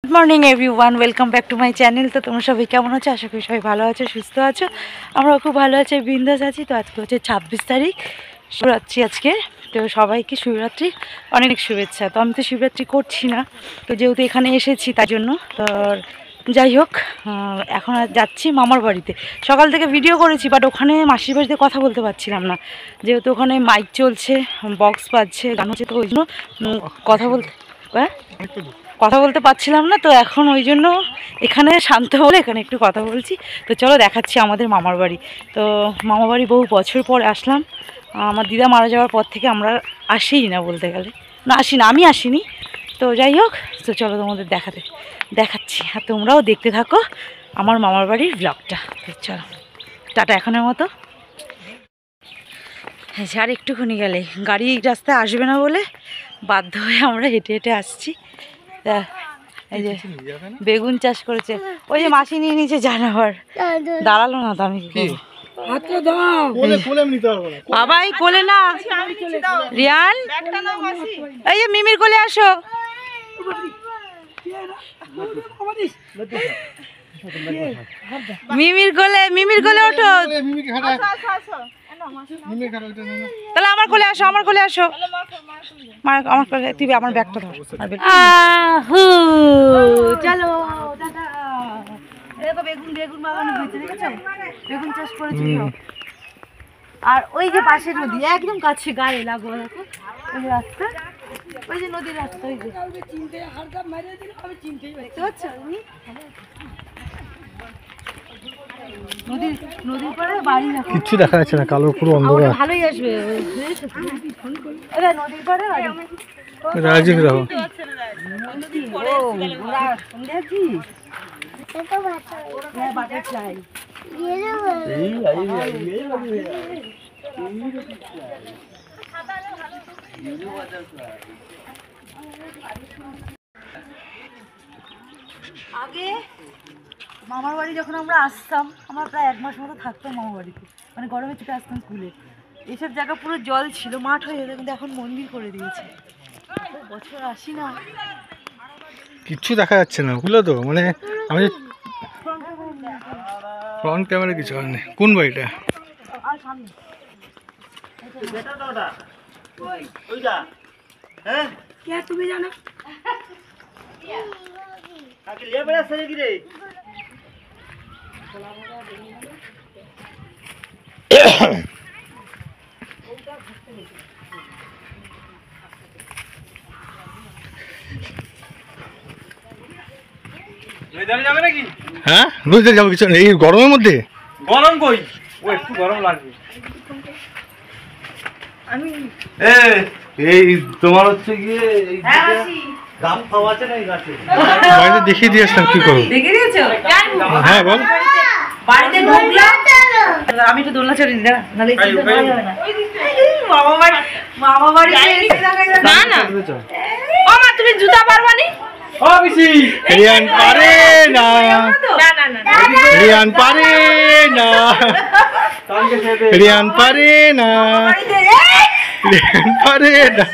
Good morning everyone, welcome back to my channel. তো তোমরা সবাই কেমন আছো? আশা করি সবাই ভালো আছো, সুস্থ আছো। আমরাও খুব ভালো আছি, বিন্দাস আছি। তো আজকে হচ্ছে 26 তারিখ, শিবরাত্রি আজকে। তো সবাইকে শিবরাত্রি অনেক শুভেচ্ছা। তো আমি তো শিবরাত্রি করছি না, তো যেহেতু এখানে এসেছি তার জন্য। তো যাই হোক, এখন আর যাচ্ছি মামার বাড়িতে। সকাল থেকে ভিডিও করেছি, বাট ওখানে মাসির বাড়িতে কথা বলতে পারছিলাম না, যেহেতু ওখানে মাইক চলছে, বক্স বাজছে, গান হচ্ছে। তো ওই জন্য কথা বলতে পারছিলাম না। তো এখন ওই জন্য এখানে শান্ত হলে এখানে একটু কথা বলছি। তো চলো দেখাচ্ছি আমাদের মামার বাড়ি। তো মামার বাড়ি বহু বছর পর আসলাম। আমার দিদা মারা যাওয়ার পর থেকে আমরা আসিই না, বলতে গেলে না আসি না, আমি আসিনি। তো যাই হোক, তো চলো তোমাদের দেখাচ্ছি, আর তোমরাও দেখতে থাকো আমার মামার বাড়ির ব্লগটা। তো চলো টাটা এখনের মতো। হ্যাঁ, আর একটুখানি গেলে গাড়ি রাস্তায় আসবে না বলে বাধ্য হয়ে আমরা হেঁটে হেঁটে আসছি। এই যে বেগুন চাষ করেছে, ওই যে মাসি নিয়ে নিয়েছে জানাবার, দাঁড়ালো না। তো আমি বাবাই কোলে না, রিয়ান এই যে মিমির কোলে আসো। মিমির কোলে ওঠো, তাহলে আমার কোলে আসো, আমার কোলে আসো, আমার কোলে। তুই আমার ব্যাগটা ধর। চলো বেগুন বাগান হয়েছে, দেখেছো? বেগুন চাষ করেছি। আর ওই যে পাশের নদী, একদম কাছে, গায়ে লাগো, দেখো ওই যে রাস্তা, ওই যে নদীর রাস্তা, ওই যে দেখতে পাচ্ছ তুমি? নদীর পরে বাড়ি, কিছু দেখা যাচ্ছে না, কালো পুরো অন্ধকার। ভালোই আসবে নদীর পরে রাজীব রাও। আগে মামার বাড়ি যখন আমরা আসতাম, আমরা প্রায় 1 মাস মতো থাকতাম মামার বাড়িতে, মানে গরমে ছুটে আসতাম স্কুলে। এইসব জায়গা পুরো জল ছিল, মাঠ হয়ে যেত, কিন্তু এখন মন্দির করে দিয়েছে। বছর আসি না, কিচ্ছু দেখা যাচ্ছে না, বুঝলো তো? মানে আমি ফ্রন্ট ক্যামেরা কিছু আর নেই। কোন বাড়িটা? তুমি জানো হ্যাঁ, বুঝতে যাবো কিছু এই গরমের মধ্যে। গরম কই, ও একটু গরম লাগবে। আমি এই তোমার হচ্ছে গিয়ে গাছ খাওয়া আছে না, এই গাছে বাড়িতে দেখিয়ে দিয়ে আসলাম, কি করবো? দেখে দিয়েছো? হ্যাঁ বল। বাড়িতে ঢুকলাম, আমি একটু দোলনা চড়ি না, নাহলে মামা বাড়ি না না। ও মা, তুমি জুতা পারবানি? ও বিসি রিয়ান পারে না, রিয়ান পারে না, রিয়ান পারে না, রিয়ান পারে না।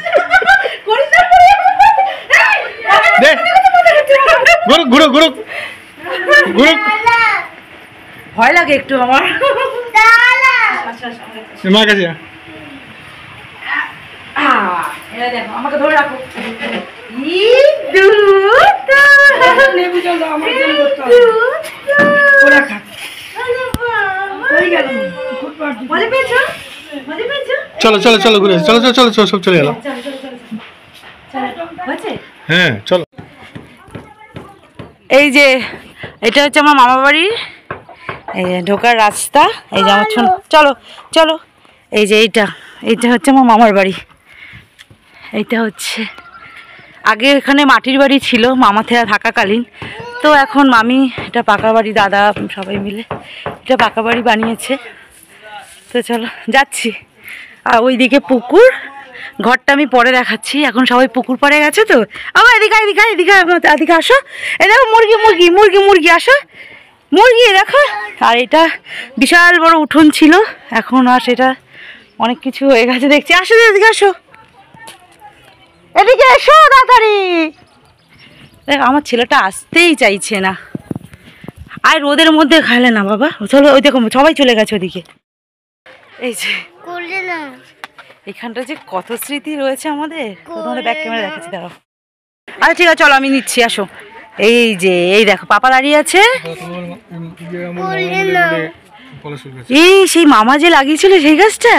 দে ঘুরুক ঘুরুক ঘুরুক ঘুরুক। ভয় লাগে একটু আমার। মার কাছে দেখো, আমাকে ধরে রাখো। চলো চলো চলো ঘুরে চলো চলো চলো চলো, সব চলে গেল। হ্যাঁ চলো। এই যে এটা হচ্ছে আমার মামা বাড়ি, এই যে ঢোকার রাস্তা। এই যে আমার চলো চলো, এই যে এইটা হচ্ছে আমার মামার বাড়ি। এইটা হচ্ছে, আগে এখানে মাটির বাড়ি ছিল মামা থেরা থাকাকালীন, তো এখন মামি এটা পাকা বাড়ি, দাদা সবাই মিলে এটা পাকা বাড়ি বানিয়েছে। তো চলো যাচ্ছি। আর ওইদিকে পুকুর, ঘরটা আমি পরে দেখাচ্ছি, এখন সবাই পুকুর পাড়ে গেছে। তো আমার এদিকে এদিকে এদিকে এদিকে আসো, এই দেখো মুরগি মুরগি মুরগি মুরগি, আসো মুরগি দেখো। আর এটা বিশাল বড় উঠোন ছিল, এখন আর সেটা অনেক কিছু হয়ে গেছে দেখছি। আসো এদিকে আসো, এদিকে এসো তাড়াতাড়ি। দেখ আমার ছেলেটা আসতেই চাইছে না। আর রোদের মধ্যে খাইলে না বাবা, চলো ওই দেখো সবাই চলে গেছে ওদিকে। এই যে এখানটা যে কত স্মৃতি রয়েছে আমাদের, তোমাদের ব্যাক ক্যামেরা দেখাচ্ছি দাঁড়াও। আচ্ছা ঠিক আছে চলো আমি নিচ্ছি, আসো। এই যে এই দেখো পাপা দাঁড়িয়ে আছে। এই সেই মামা যে লাগিয়েছিল সেই গাছটা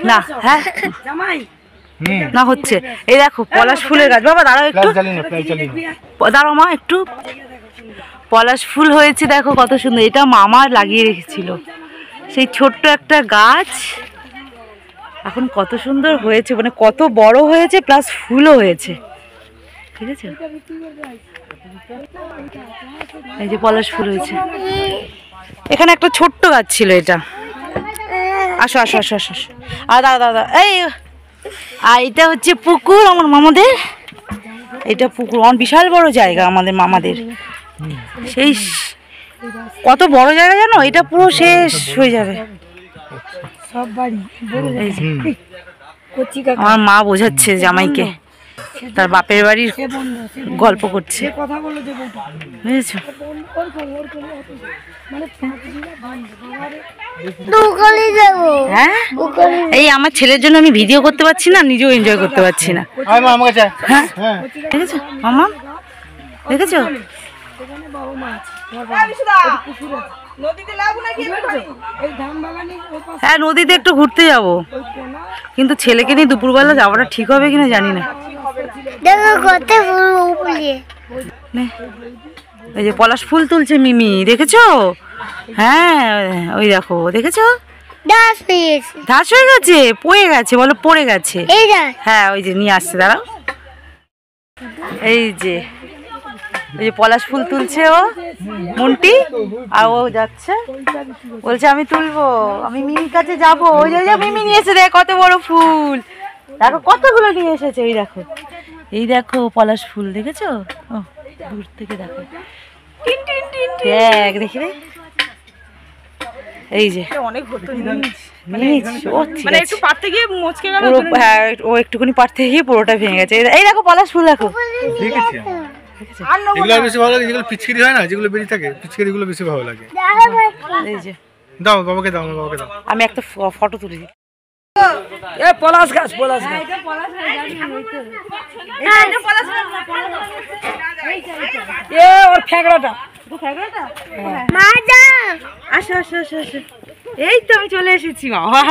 না, হ্যাঁ না হচ্ছে। এই দেখো পলাশ ফুলের গাছ। বাবা দাঁড়াও একটু, দাঁড়াও মা একটু। পলাশ ফুল হয়েছে দেখো কত সুন্দর। এটা মামা লাগিয়ে রেখেছিল, সেই ছোট্ট একটা গাছ এখন কত সুন্দর হয়েছে, মানে কত বড় হয়েছে প্লাস ফুলও হয়েছে, ঠিক আছে। এই যে পলাশ ফুল হয়েছে। এখানে একটা ছোট্ট গাছ ছিল এটা। আসো আসো আসো আসো আসো। আর দাদা দাদা এই, আর এটা হচ্ছে পুকুর আমার মামাদের। এটা পুকুর অনেক বিশাল বড় জায়গা আমাদের মামাদের। সেই কত বড় জায়গা জানো, এটা পুরো শেষ হয়ে যাবে। আমার মা বোঝাচ্ছে জামাইকে, তার বাপের বাড়ির গল্প করছে, বুঝেছো। হ্যাঁ এই আমার ছেলের জন্য আমি ভিডিও করতে পারছি না, নিজেও এনজয় করতে পারছি না। হ্যাঁ দেখেছো মামা, দেখেছো হ্যাঁ নদীতে একটু ঘুরতে যাবো, কিন্তু ছেলেকে নিয়ে দুপুরবেলা যাওয়াটা ঠিক হবে কিনা জানি না। এই যে পলাশ ফুল তুলছে মিমি, দেখেছো? হ্যাঁ ওই দেখো, দেখেছো ধাস হয়ে গেছে, পড়ে গেছে, বলো পড়ে গেছে। হ্যাঁ ওই যে নিয়ে আসছে, দাঁড়াও। এই যে ওই যে পলাশ ফুল তুলছে ও মন্টি, আর ও যাচ্ছে বলছে আমি তুলবো, আমি মিমির কাছে যাবো। ওই যে মিমি নিয়ে এসে দেখ কত বড় ফুল, দেখো কতগুলো নিয়ে এসেছে। এই দেখো, এই দেখো পলাশ ফুল, দেখেছো? ও দূর থেকে দেখো, দেখ দেখি রে। এই যে অনেক ও একটুখানি পারতে গিয়ে পুরোটা ভেঙে গেছে। এই দেখো পলাশ ফুল, দেখো এগুলো বেশি ভালো লাগে, যেগুলো পিচকিরি হয় না, যেগুলো বেরিয়ে থাকে পিচকিরি গুলো বেশি ভালো লাগে। এই যে দাও বাবাকে দাও, বাবাকে দাও। আমি একটা ফটো তুলি। এ পলাশ গাছ, পলাশ গাছ, এ ওর ফ্যাগড়াটা, আসো আসো আসো আসো। এই তো আমি চলে এসেছি। বাবা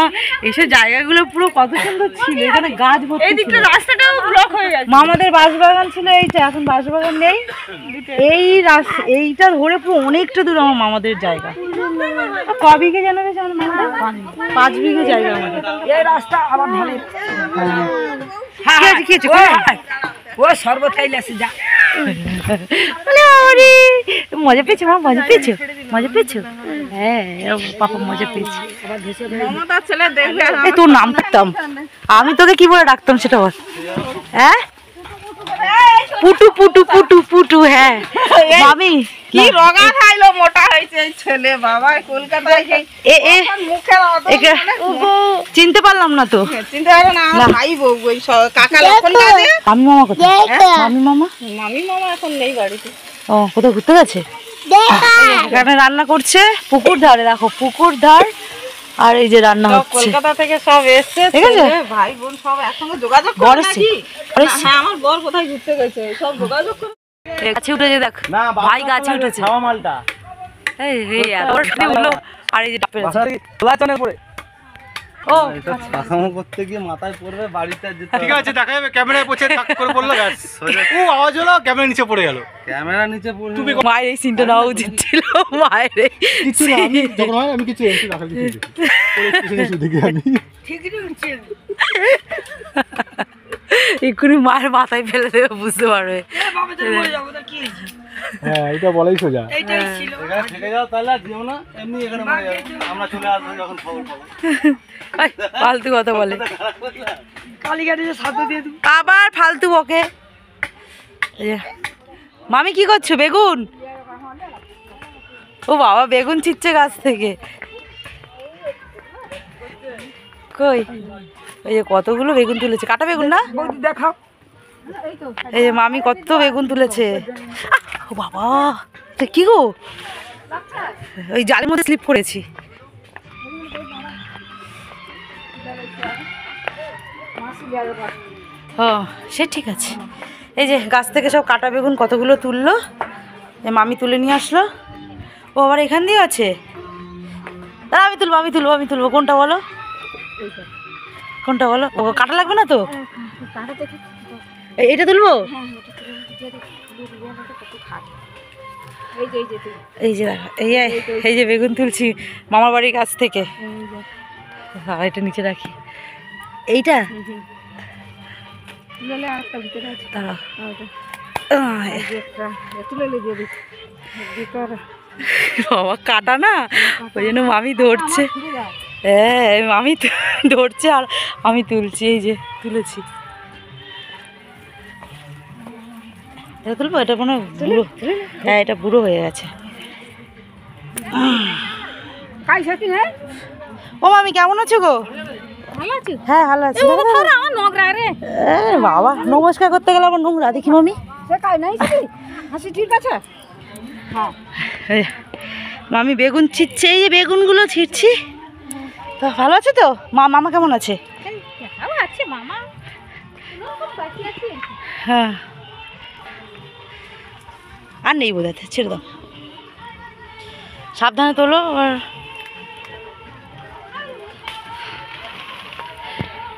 এইসব জায়গাগুলো পুরো কত সুন্দর ছিল, এখানে গাছ ভর্তি ছিল। রাস্তাটাও ব্লক হয়ে গেছে। মামাদের বাঁশবাগান ছিল এইটা, এখন বাঁশবাগান নেই। এইটা ধরে পুরো অনেকটা দূর আমার মামাদের জায়গা। ক বিঘে জানা গেছে আমার মামাদের? 5 বিঘে জায়গা আমাদের। এই রাস্তা আবার ঢালে। হ্যাঁ খেয়েছো ও শরবত খাইলে আসে যা। মজা পেয়েছো মা, মজা পেয়েছো, মজা পেয়েছো? হ্যাঁ পাপা মজা পেয়েছি। তোর নাম ডাকতাম আমি, তোকে কি বলে ডাকতাম সেটা বল। হ্যাঁ পুটু পুটু পুটু পুটু। হ্যাঁ মামি কি রগা খাইলো, মোটা হয়েছে এই ছেলে। বাবা কলকাতায় চিনতে পারলাম না তো। চিনতে পারো না, ভাই বউ ওই কাকা লক্ষণ কাজে। মামি মামা কোথায়? মামি মামা, মামি মামা এখন নেই বাড়িতে। ও কোথাও ঘুরতে গেছে? এখানে রান্না করছে পুকুর ধারে, দেখো পুকুর ধার। আর এই যে রান্না হচ্ছে, কলকাতা থেকে সব এসছে, ভাই বোন সব একসঙ্গে যোগাযোগ করে নাকি? হ্যাঁ আমার বর কোথায় ঘুরতে গেছে, সব যোগাযোগ করে। গাছে উঠেছে দেখ ভাই, গাছে উঠেছে। আর এই যে ও কাকামো করতে গিয়ে মাথায় পড়বে, বাড়িতে যেতে। ঠিক আছে দেখা যাবে, ক্যামেরায় পড়ছে টাক করে পড়লো গাছ। ও আওয়াজ হলো, ক্যামেরা নিচে পড়ে গেল। ক্যামেরা নিচে পড়ে তুমি মায়ের এই সিনটা নেওয়া উচিত ছিল। মায়ের কিছু না, আমি যখন হয় আমি কিছু এসে দেখা কিছু দেখি আমি এক্ষুনি মায়ের মাথায় ফেলে দেবে, বুঝতে পারবে। হ্যাঁ এটা বলাই সোজা। এখানে থেকে যাও তাহলে আর দিও না, এমনি এখানে মরে যাবে। আমরা চলে আসবো যখন খবর পাবো। ফালতু কথা বলে, কালীঘাটে সাথে দিয়ে দেবো আবার ফালতু বকে। মামি কি করছো? বেগুন? ও বাবা বেগুন ছিচ্ছে গাছ থেকে। কই ওই যে কতগুলো বেগুন তুলেছে, কাটা বেগুন না? বৌদি দেখাও। এই যে মামি কত বেগুন তুলেছে। ও বাবা, কি গো, ওই জালের মধ্যে স্লিপ করেছি। ও সে ঠিক আছে। এই যে গাছ থেকে সব কাটা বেগুন কতগুলো তুললো, মামি তুলে নিয়ে আসলো। ও আবার এখান দিয়ে আছে। দাঁড়া, আমি তুলবো। কোনটা বলো, কোনটা বলো? ও কাটা লাগবে না তো? এটা তুলবো। এই যে দেখো, এই যে বেগুন তুলছি মামার বাড়ির কাছ থেকে। এটা নিচে রাখি। এইটা বাবা কাটা না, ওই জন্য মামি ধরছে। হ্যাঁ মামি ধরছে আর আমি তুলছি। এই যে তুলেছি। এটা তুলবো, এটা মনে বুড়ো। হ্যাঁ এটা বুড়ো হয়ে গেছে। ও মামি কেমন আছো গো? হ্যাঁ ভালো আছি। বাবা নমস্কার করতে গেলে আবার নোংরা দেখি মামি। ঠিক আছে মামি বেগুন ছিটছে। এই যে বেগুনগুলো ছিটছি। তো ভালো আছে তো? মামা কেমন আছে? হ্যাঁ আর নেই বোঝাতে, ছেড়ে দাও, সাবধানে তোলো।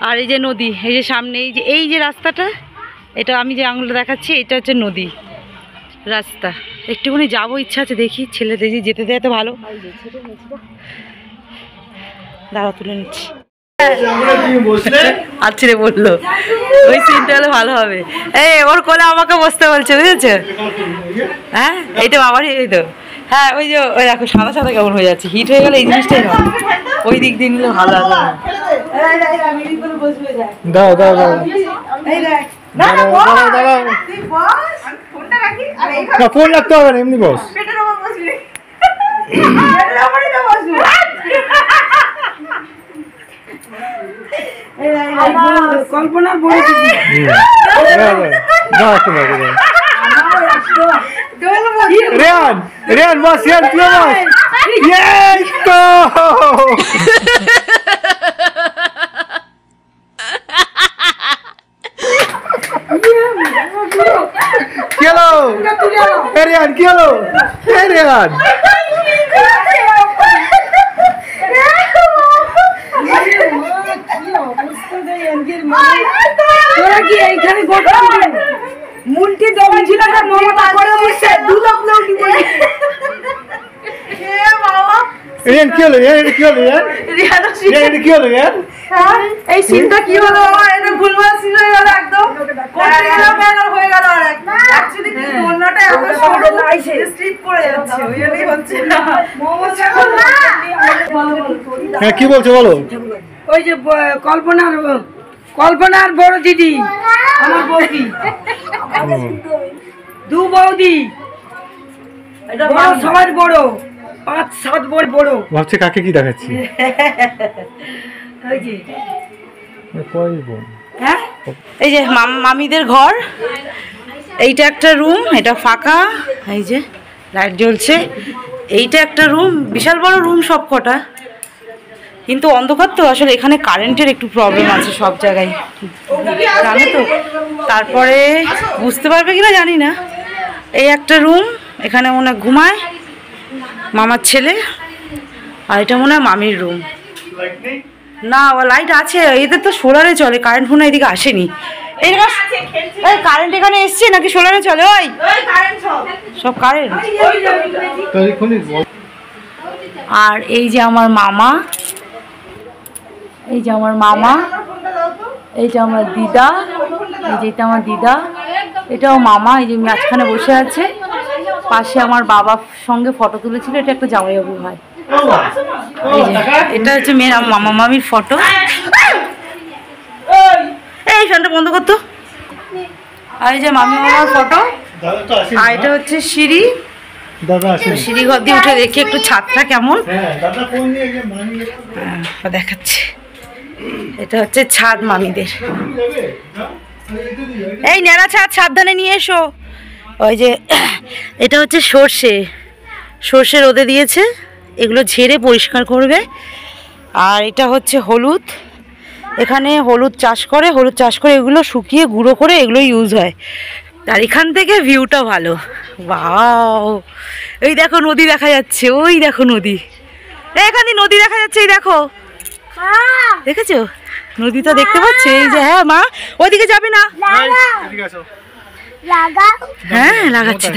আর এই যে নদী, এই যে সামনে এই যে রাস্তাটা, এটা আমি যে আঙুলটা দেখাচ্ছি, এটা হচ্ছে নদী রাস্তা। একটুখানি যাবো ইচ্ছা আছে, দেখি ছেলে দেখি যেতে দেয় তো ভালো। দাঁড়া তুলে নিচ্ছি। আচ্ছা রে বললো, ওই সিনটা হলে ভালো হবে। এই ওর কোলে আমাকে বসতে বলছে, বুঝেছো? হ্যাঁ এইটা বাবারই, এই তো। হ্যাঁ ওই যে ওই দেখো সাদা সাদা কেমন হয়ে যাচ্ছে, হিট হয়ে গেলে এই জিনিসটাই হয়। ওই দিক দিয়ে নিলে ভালো হবে। দাও দাও দাও, ফোন রাখতে হবে না, এমনি বস। কল্পনার বড় রেয়ান বস, রেয়ান তুই বস। এই তো কি হলো রেয়ান, কি হলো রেয়ান? মুন্টি দমন ছিল না, মমতা করে বসে দুলক লউটি বলে। রিয়ান কি হলো? কি হলো কি হলো? এই সিনটা কি হলো? এটা ভুলভাল সিন হয়ে গেল একদম। করতে গেলাম ব্যানার হয়ে গেল। আর অ্যাকচুয়ালি কি অন্যটা এত সরু স্লিপ করে যাচ্ছে, ওই জন্যই হচ্ছে না। হ্যাঁ কি বলছো বলো? ওই যে কল্পনার বড় দিদি, আমার বৌদি, দু বৌদি, এটা সবার বড়, 5-7 বড়। ভাবছে কাকে কি দেখাচ্ছি? হ্যাঁ এই যে মামিদের ঘর, এইটা একটা রুম, এটা ফাঁকা, এই যে লাইট জ্বলছে। এইটা একটা রুম, বিশাল বড় রুম সব কটা, কিন্তু অন্ধকার তো। আসলে এখানে কারেন্টের একটু প্রবলেম আছে সব জায়গায়, জানো তো। তারপরে বুঝতে পারবে কিনা জানি না। এই একটা রুম, এখানে মনে হয় ঘুমায় মামার ছেলে। আর এটা মনে হয় মামির রুম। না ও লাইট আছে, এদের তো সোলারে চলে, কারেন্ট ফোন এদিকে আসেনি। এই কারেন্ট এখানে এসছে নাকি সোলারে চলে? ওই সব কারেন্ট। আর এই যে আমার মামা, এই যে আমার মামা, এই যে আমার দিদা, এই যে এটা আমার দিদা, এটাও মামা। এই যে মাঝখানে বসে আছে, পাশে আমার বাবার সঙ্গে ফটো তুলেছিল, এটা একটা জামাইবাবু হয়। এই যে এটা হচ্ছে মেয়ের মামা মামির ফটো। এই ফ্যানটা বন্ধ করতো। আর এই যে মামি মামার ফটো। আর এটা হচ্ছে সিঁড়ি, সিঁড়ি ঘর দিয়ে উঠে দেখি একটু ছাদটা কেমন দেখাচ্ছে। এটা হচ্ছে ছাদ মামিদের। এই ন্যাড়া ছাদ সাবধানে নিয়ে এসো। ওই যে এটা হচ্ছে সর্ষে রোদে দিয়েছে, এগুলো ঝেড়ে পরিষ্কার করবে। আর এটা হচ্ছে হলুদ, এখানে হলুদ চাষ করে এগুলো শুকিয়ে গুঁড়ো করে এগুলো ইউজ হয়। আর এখান থেকে ভিউটা ভালো। ওয়াও, এই দেখো নদী দেখা যাচ্ছে, ওই দেখো নদী, এখানে নদী দেখা যাচ্ছে, এই দেখো, দেখেছো নদীটা দেখতে পাচ্ছ? এই যে, হ্যাঁ মা ওইদিকে যাবে না, হ্যাঁ লাগাচ্ছি।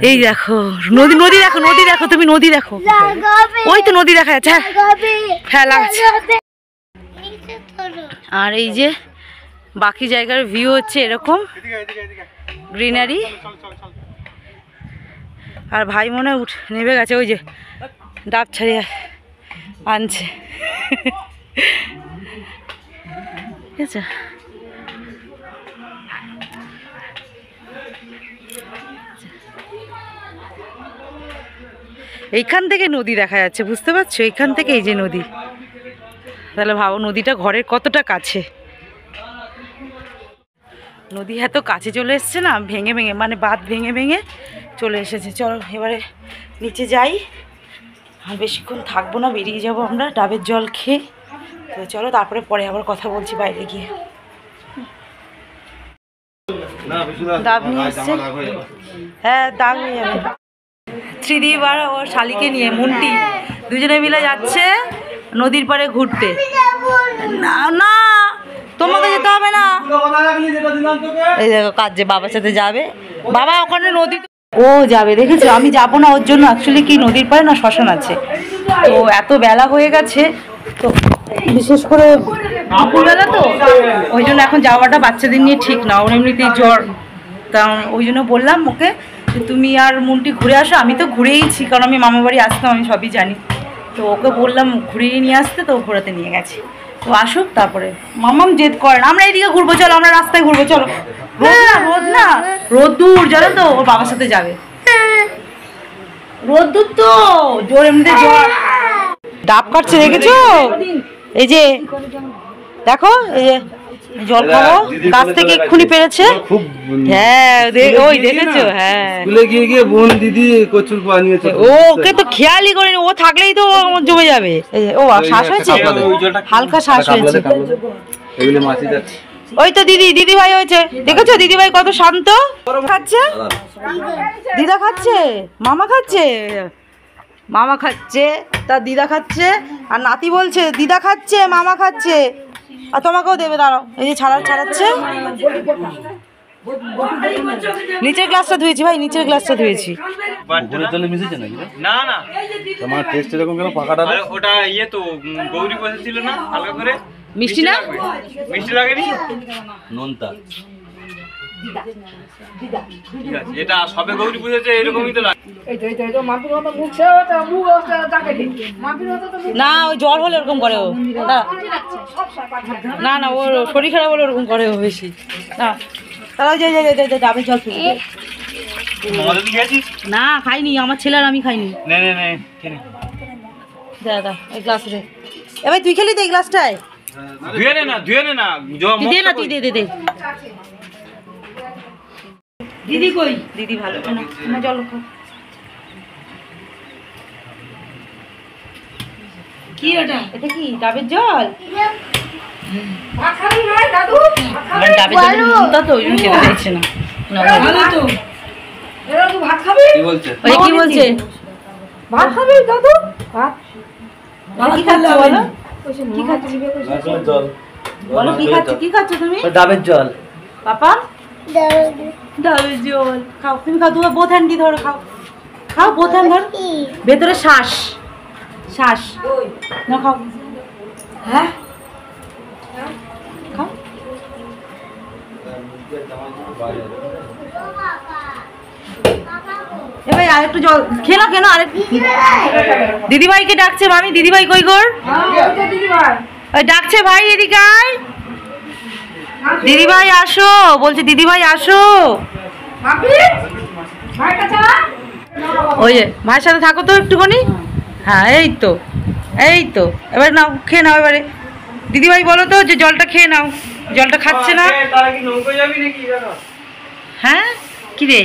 এই দেখো নদী দেখো তুমি, নদী দেখো, ওই তো নদী দেখা যাচ্ছে, হ্যাঁ লাগাচ্ছি। আর এই যে বাকি জায়গার ভিউ হচ্ছে এরকম গ্রিনারি। আর ভাই মনে হয় নেমে গেছে, ওই যে ডাব ছাড়িয়ে আনছে, ঠিক আছে। এইখান থেকে নদী দেখা যাচ্ছে, বুঝতে পারছো? এইখান থেকে এই যে নদী, তাহলে ভাবো নদীটা ঘরের কতটা কাছে। নদী এত কাছে চলে এসছে না, ভেঙে মানে বাঁধ ভেঙে চলে এসেছে। চলো এবারে নিচে যাই, আর বেশিক্ষণ থাকবো না, বেরিয়ে যাবো আমরা ডাবের জল খেয়ে। তো চলো তারপরে পরে আবার কথা বলছি বাইরে গিয়ে। ডাব নিয়ে এসছে, হ্যাঁ দাগ হয়ে যাবে। ত্রিদীপ আর ওর শালিকে নিয়ে মুন্টি দুজনে মিলে যাচ্ছে নদীর পাড়ে ঘুরতে। না না তোমাকে যেতে হবে না, এই দেখো কাজ যে বাবার সাথে যাবে, বাবা ওখানে নদী ও যাবে, দেখেছো? আমি যাবো না ওর জন্য, অ্যাকচুয়ালি কি নদীর পাড়ে না শ্মশান আছে, তো এত বেলা হয়ে গেছে, তো বিশেষ করে দুপুরবেলা তো ওই জন্য এখন যাওয়াটা বাচ্চাদের নিয়ে ঠিক না, ওর এমনিতেই জ্বর, তা ওই জন্য বললাম ওকে তুমি আর মুন্টি ঘুরে আসো। আমি তো ঘুরেইছি, কারণ আমি মামা বাড়ি আসতাম, আমি সবই জানি, তো ওকে বললাম ঘুরিয়ে নিয়ে আসতে, তো ঘোরাতে নিয়ে গেছে। তো আসুক তারপরে, মামাম জেদ করেন আমরা এইদিকে ঘুরবো, চলো আমরা রাস্তায় ঘুরবো, চলো। রোদ দূর জানো তো, ওর বাবার সাথে যাবে, রোদ দূর তো জোর, এমনিতে জ্বর। ডাব কাটছে দেখেছো? এই যে দেখো, এই যে জল খাবো, গাছ থেকে এক্ষুনি পেরেছে, হ্যাঁ ওই দেখেছো? হ্যাঁ গিয়ে বোন দিদি কচুর বানিয়েছে, ওকে তো খেয়ালই করিনি, ও থাকলেই তো জমে যাবে। ও শ্বাস হয়েছে, হালকা শ্বাস হয়েছে। ওই তো দিদি ভাই হয়েছে, দেখেছো দিদি ভাই কত শান্ত খাচ্ছে, দিদা খাচ্ছে, মামা খাচ্ছে, তার দিদা খাচ্ছে, আর নাতি বলছে দিদা খাচ্ছে মামা খাচ্ছে, আর তোমাকেও দেবে, দাঁড়াও। এই যে ছাড়াচ্ছে, নিচের গ্লাসটা ধুয়েছি ভাই, নিচের গ্লাসটা ধুয়েছি। না না তোমার টেস্ট এরকম কেন পাকাটা? ওটা ইয়ে তো গৌরী বসেছিল না, হালকা করে মিষ্টি না, মিষ্টি লাগেনি, নোনতা এটা সবে গৌরী বুঝেছে, এরকমই তো লাগে। না ওই জ্বর হলে ওরকম করে ও, না না ওর শরীর খারাপ হলে ওরকম করে ও বেশি। না তারা ডাবের জল খেয়ে না খাইনি, আমার ছেলে আর আমি খাইনি। দাদা এই গ্লাস রে, এবার তুই খেলি তো এই গ্লাসটায়, ধুয়ে নে না দে না, তুই দে দিদি কই, দিদি ভালো না জল খাও। কি ওটা, এটা কি ডাবের জল? ডাবের জল নুনটা তো ওই জন্য খেতে চাইছে না। কি বলছে ভাত খাবি দাদু? ভাত কি খাচ্ছ বলো, কি খাচ্ছি বলো, কি খাচ্ছ তুমি? ডাবের জল পাপা, ডাবের জল খাও, তুমি খাও, তোমার বোথ হ্যান্ড দিয়ে ধরো, খাও বোথ হ্যান্ড ধরো, ভেতরে শ্বাস না, খাও, হ্যাঁ খাও। এবার আর একটু জল খেয়ে না, কেন আরেক দিদিভাইকে ডাকছে মামি, দিদিভাই কই গোর, ডাকছে ভাই এদিকে আয়, দিদিভাই আসো বলছে, দিদিভাই আসো। ওই যে ভাইয়ের সাথে থাকো তো একটুখানি, হ্যাঁ এই তো এবার নাও, খেয়ে নাও এবারে। দিদিভাই বলো তো যে জলটা খেয়ে নাও। জলটা খাচ্ছে না? হ্যাঁ কি রে?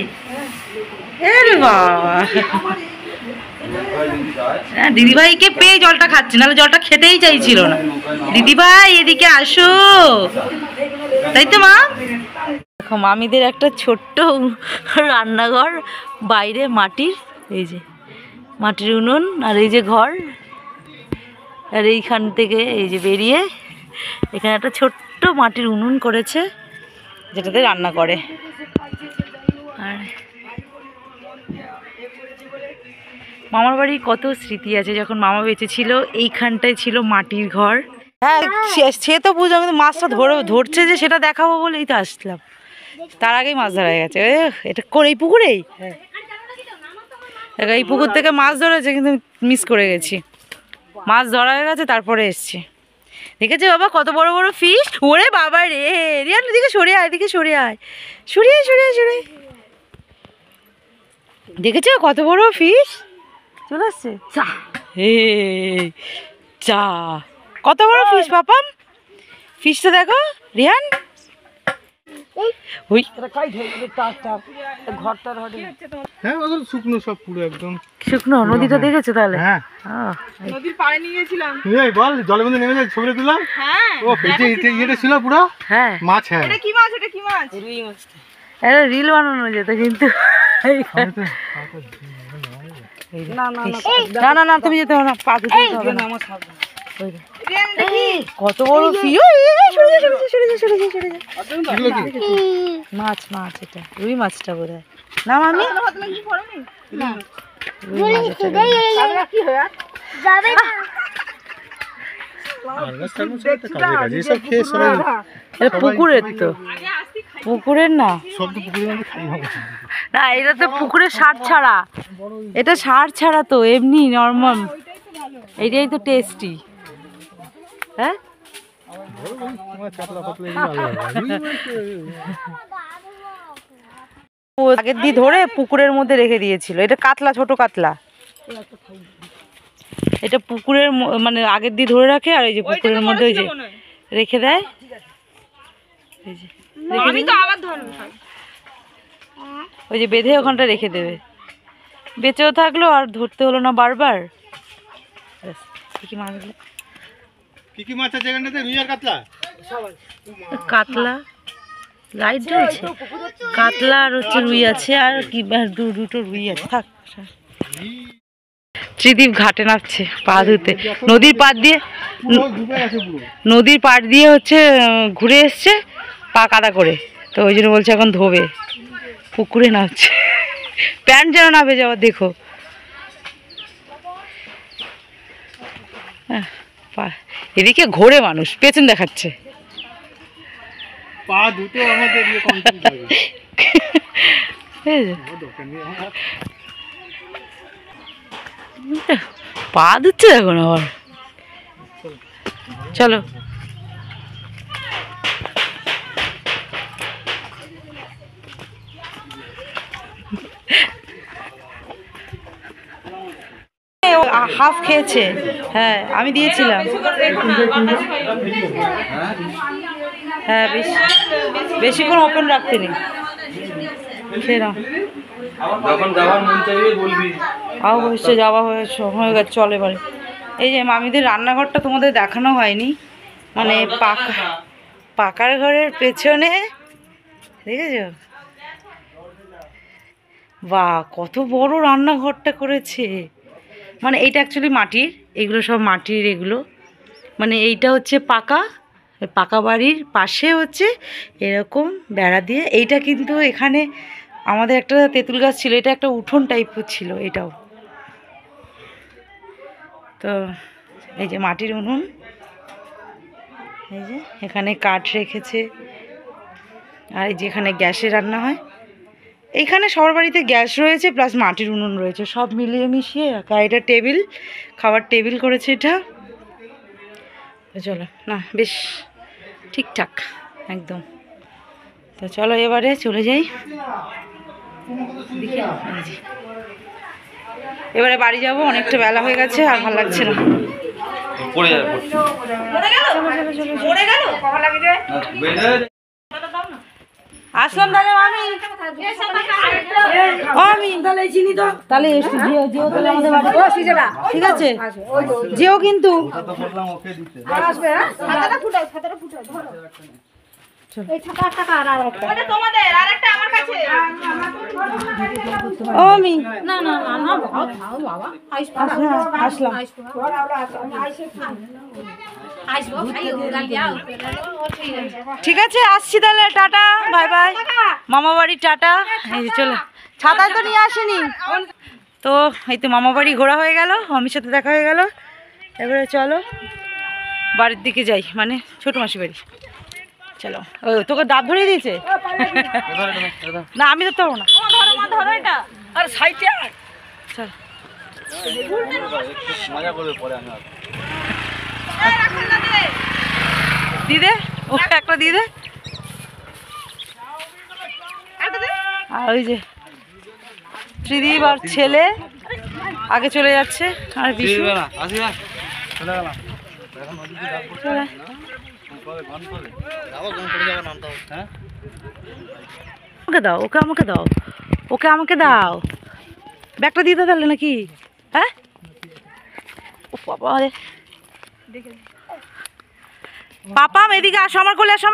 আরে বাবা, দিদিভাইকে পেয়ে জলটা খাচ্ছে, নাহলে জলটা খেতেই চাইছিল না। দিদিভাই এদিকে আসো, তাই তো মা? দেখো মামিদের একটা ছোট্ট রান্নাঘর, বাইরে মাটির, এই যে মাটির উনুন, আর এই যে ঘর, আর এইখান থেকে এই যে বেরিয়ে এখানে একটা ছোট্ট মাটির উনুন করেছে, যেটাতে রান্না করে। আর মামার বাড়ির কত স্মৃতি আছে, যখন মামা বেঁচে ছিল এইখানটায় ছিল মাটির ঘর। হ্যাঁ সে তো বুঝলাম, কিন্তু মাছটা ধরছে যে সেটা দেখাবো বলেই তো আসলাম, তার আগেই মাছ ধরা গেছে। এটা করে এই পুকুরেই, এই পুকুর থেকে মাছ ধরেছে, কিন্তু মিস করে গেছি। মাছ ধরা হয়ে গেছে তারপরে এসছি। দেখেছো বাবা কত বড় বড় ফিশ? ওরে বাবা রে, রিয়ান এদিকে সরে আয়, এদিকে সরে আয়, সরে আয়, সরে আয়, সরে। দেখেছো কত বড় ফিশ চলে আসছে? চা, হে চা, কত বড় ফিশ পাপাম, ফিশটা দেখো রিয়ান। ওই হ্যাঁ ওদের শুকনো সব পুরো একদম শুকনো। নদীটা দেখেছো তাহলে? হ্যাঁ নদীর পাড়ে নিয়ে গেছিলাম। এই বল জলের মধ্যে নেমে যাই, ছবি তুললাম। হ্যাঁ ও পেটে ইয়েটা ছিল পুরো হ্যাঁ মাছ। হ্যাঁ এটা কি মাছ? এটা কি মাছ? রুই মাছ। এটা রিল বানানো যেত, কিন্তু না না না তুমি যেতে হবে না, পা ধুতে হবে না। কত বড় ফিশ, মাছ, মাছ এটা রুই মাছটা বোধ হয় না মামি? পুকুরের তো, পুকুরের না, সব তো পুকুরের মধ্যে খাই হবে না এটা তো পুকুরের সার ছাড়া, এটা সার ছাড়া তো এমনি নর্মাল, এইটাই তো টেস্টি। হ্যাঁ আগের দিয়ে ধরে পুকুরের মধ্যে রেখে দিয়েছিল। এটা কাতলা, ছোট কাতলা, এটা পুকুরের মানে আগের দিয়ে ধরে রাখে, আর এই যে পুকুরের মধ্যে ওই যে রেখে দেয়, এই যে আমি তো আবার ধরব, ওই যে বেঁধে ওখানটা রেখে দেবে। বেঁচেও থাকলো আর ধরতে হলো না বারবার। কি মাছ, কি কি মাছ আছে এখানটাতে? রুই আর কাতলা? কাতলা লাইট জ্বলছে, কাতলা আর হচ্ছে রুই আছে, আর কি দুটো রুই আছে। থাক, ত্রিদীপ ঘাটে নামছে পা ধুতে, নদীর পাড় দিয়ে, নদীর পাড় দিয়ে হচ্ছে ঘুরে এসছে পা কাদা করে, তো ওই জন্য বলছে এখন ধোবে, পুকুরে নামছে। প্যান্ট যেন না ভেজে আবার দেখো। এদিকে ঘোরে মানুষ, পেছন দেখাচ্ছে। পা ধুতে আমাদের পা ধুচ্ছে এখন আবার। চলো হাফ খেয়েছে, হ্যাঁ আমি দিয়েছিলাম। হ্যাঁ বেশিক্ষণ ওপেন রাখতে নেই, খেয়ে নাও। অবশ্য যাওয়া হয়ে গেছে, চলে এবারে। এই যে মামিদের রান্নাঘরটা তোমাদের দেখানো হয়নি, মানে পাকার ঘরের পেছনে দেখেছ? বাহ কত বড় রান্নাঘরটা করেছে। মানে এইটা অ্যাকচুয়ালি মাটির, এগুলো সব মাটির, এগুলো মানে এইটা হচ্ছে পাকা, পাকা বাড়ির পাশে হচ্ছে এরকম বেড়া দিয়ে। এইটা কিন্তু এখানে আমাদের একটা তেঁতুল গাছ ছিল, এটা একটা উঠোন টাইপের ছিল এটাও। তো এই যে মাটির উনুন, এই যে এখানে কাঠ রেখেছে, আর এই যেখানে গ্যাসে রান্না হয়, এইখানে সবার বাড়িতে গ্যাস রয়েছে প্লাস মাটির উনুন রয়েছে, সব মিলিয়ে মিশিয়ে। আর এটা টেবিল, খাবার টেবিল করেছে এটা। চলো না বেশ ঠিকঠাক একদম। তো চলো এবারে চলে যাই, এবারে বাড়ি যাব, অনেকটা বেলা হয়ে গেছে আর ভালো লাগছে না। পড়ে যাবে আসলাম তাহলে আমি আমি তাহলে চিনি তো তাহলে এসছি যেও তাহলে আমাদের বাড়ি ঠিক আছে যেও কিন্তু ওকে দিতে আসবে হ্যাঁ ছাতাটা ফুটাও ধরো এই ছাতা টাকা আর একটা ওটা তোমাদের আর একটা আমার কাছে ও আমি না না না না বাবা বাবা আসলাম আসবো ভাই ওরা যাও ঠিক আছে আসছি তাহলে টাটা বাই বাই মামা বাড়ি টাটা এই যে চলো ছাতা তো নিয়ে আসেনি তো এই তো মামা বাড়ি ঘোরা হয়ে গেল মামির সাথে দেখা হয়ে গেল এবারে চলো বাড়ির দিকে যাই মানে ছোট মাসি বাড়ি চলো ও তোকে দাঁত ধরিয়ে দিয়েছে না আমি তো পারবো না ধরো এটা আর সাইডে চল মজা করবে পরে আমি দিদে ওকে একটা দিদে আর ওই যে ত্রিদীপ আর ছেলে আগে চলে যাচ্ছে আর বিশু না আসি না চলে গেলাম এখন ওদিকে ডাক করতে চলে পরে গান করে যাবো গান করে যাবো নামটা হ্যাঁ আমাকে দাও আমাকে দাও আমাকে দাও ব্যাগটা দিতে তাহলে নাকি হ্যাঁ ও বাবা রে পাপা এদিকে আসো আমার কোলে আসো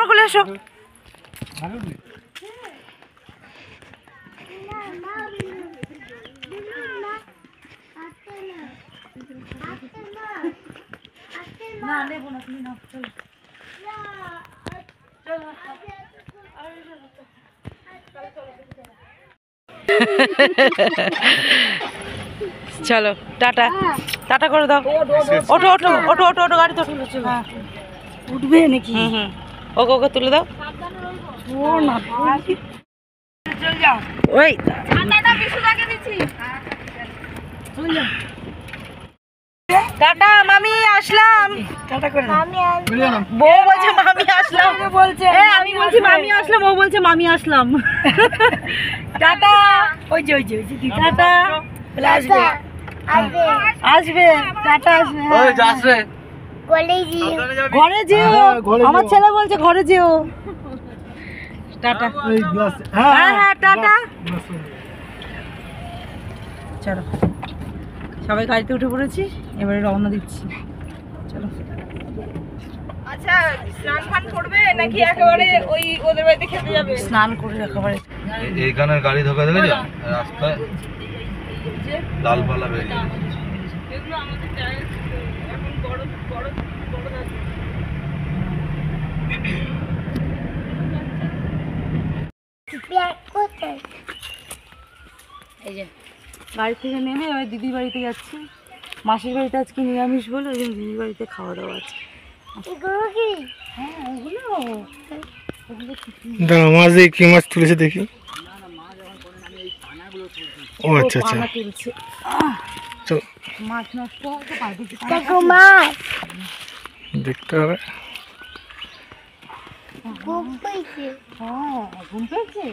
না নেবো না তুমি নাও চলো চলো টাটা করে দাও ওঠো গাড়িতে ওঠো হ্যাঁ উঠবে নাকি হুম ওকে তুলে দাও ও না চল যাও ওই ছাতাটা বিশুদাকে দিচ্ছি টাটা মামি আসলাম টাটা করে বউ বলছে মামি আসলাম বলছে আমি বলছি মামি আসলাম ও বলছে মামি আসলাম টাটা ওই যে টাটা বলে আসবে আসবে টাটা আসবে ওই যাস রে ঘরে যেও আমার ছেলে বলছে ঘরে যেও টাটা হ্যাঁ টাটা চলো সবাই গাড়িতে উঠে পড়েছি এবারে রওনা দিচ্ছি চলো আচ্ছা স্নান ফান করবে নাকি একেবারে ওই ওদের বাড়িতে খেতে যাবে স্নান করে একেবারে এইখানে গাড়ি ঢোকা দেখেছো রাস্তায় লালপালা বেরিয়ে এগুলো আমাদের জায়গা এখন বড় এই যে বাড়ি থেকে নেমে এবার দিদির বাড়িতে যাচ্ছি মাসির বাড়িতে আজকে নিরামিষ বলে ওই জন্য দিদির বাড়িতে খাওয়া দাওয়া আছে হ্যাঁ ওগুলো মাছ দিয়ে কি মাছ তুলেছে দেখি ও আচ্ছা আচ্ছা পানা তুলছে চলো মাছ নষ্ট হয় তো পারবি দেখতে হবে হ্যাঁ ঘুম পেয়েছে